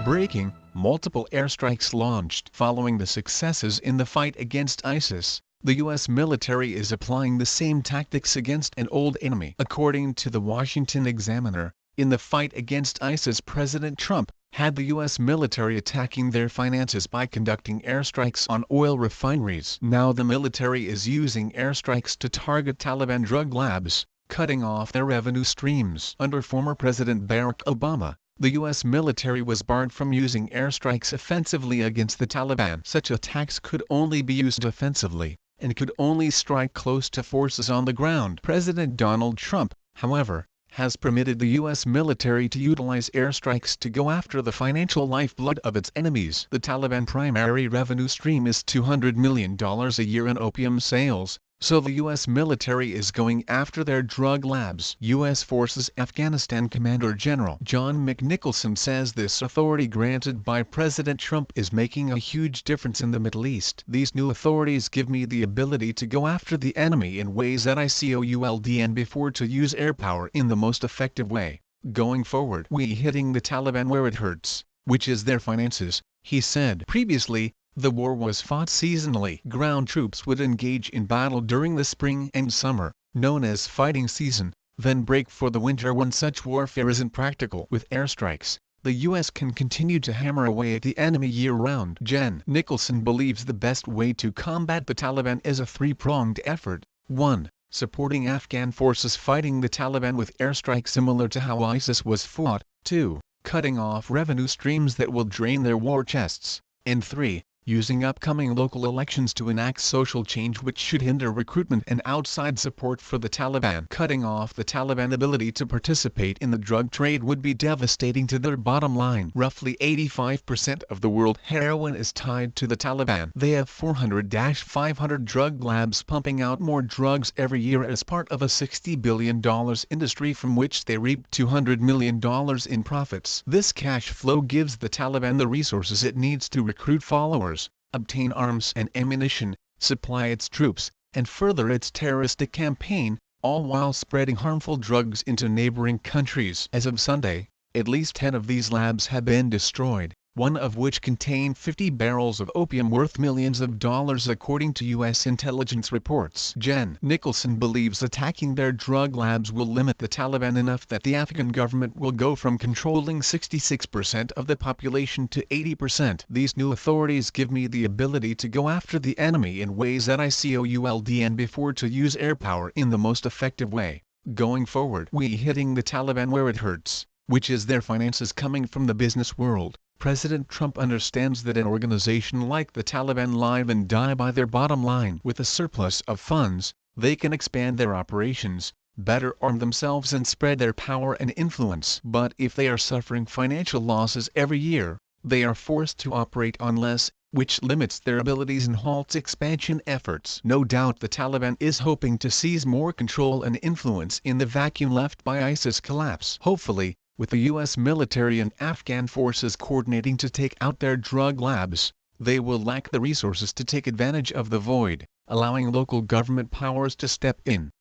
Breaking, multiple airstrikes launched. Following the successes in the fight against ISIS, the U.S. military is applying the same tactics against an old enemy. According to the Washington Examiner, in the fight against ISIS, President Trump had the U.S. military attacking their finances by conducting airstrikes on oil refineries. Now the military is using airstrikes to target Taliban drug labs, cutting off their revenue streams. Under former President Barack Obama, the U.S. military was barred from using airstrikes offensively against the Taliban. Such attacks could only be used offensively, and could only strike close to forces on the ground. President Donald Trump, however, has permitted the U.S. military to utilize airstrikes to go after the financial lifeblood of its enemies. The Taliban primary revenue stream is $200 million a year in opium sales, so the U.S. military is going after their drug labs. U.S. Forces Afghanistan Commander General John McNicholson says this authority granted by President Trump is making a huge difference in the Middle East. These new authorities give me the ability to go after the enemy in ways that I could and before to use air power in the most effective way. Going forward, we hitting the Taliban where it hurts, which is their finances, he said. Previously, the war was fought seasonally. Ground troops would engage in battle during the spring and summer, known as fighting season, then break for the winter when such warfare isn't practical. With airstrikes, the U.S. can continue to hammer away at the enemy year-round. Gen. Nicholson believes the best way to combat the Taliban is a three-pronged effort. 1. Supporting Afghan forces fighting the Taliban with airstrikes similar to how ISIS was fought. 2. Cutting off revenue streams that will drain their war chests. And 3. Using upcoming local elections to enact social change which should hinder recruitment and outside support for the Taliban. Cutting off the Taliban ability to participate in the drug trade would be devastating to their bottom line. Roughly 85% of the world heroin is tied to the Taliban. They have 400-500 drug labs pumping out more drugs every year as part of a $60 billion industry from which they reap $200 million in profits. This cash flow gives the Taliban the resources it needs to recruit followers, obtain arms and ammunition, supply its troops, and further its terroristic campaign, all while spreading harmful drugs into neighboring countries. As of Sunday, at least 10 of these labs had been destroyed, one of which contained 50 barrels of opium worth millions of dollars according to U.S. intelligence reports. Gen. Nicholson believes attacking their drug labs will limit the Taliban enough that the Afghan government will go from controlling 66% of the population to 80%. These new authorities give me the ability to go after the enemy in ways that I could and before to use air power in the most effective way. Going forward, we hitting the Taliban where it hurts, which is their finances coming from the business world. President Trump understands that an organization like the Taliban live and die by their bottom line. With a surplus of funds, they can expand their operations, better arm themselves and spread their power and influence. But if they are suffering financial losses every year, they are forced to operate on less, which limits their abilities and halts expansion efforts. No doubt the Taliban is hoping to seize more control and influence in the vacuum left by ISIS collapse. Hopefully, with the U.S. military and Afghan forces coordinating to take out their drug labs, they will lack the resources to take advantage of the void, allowing local government powers to step in.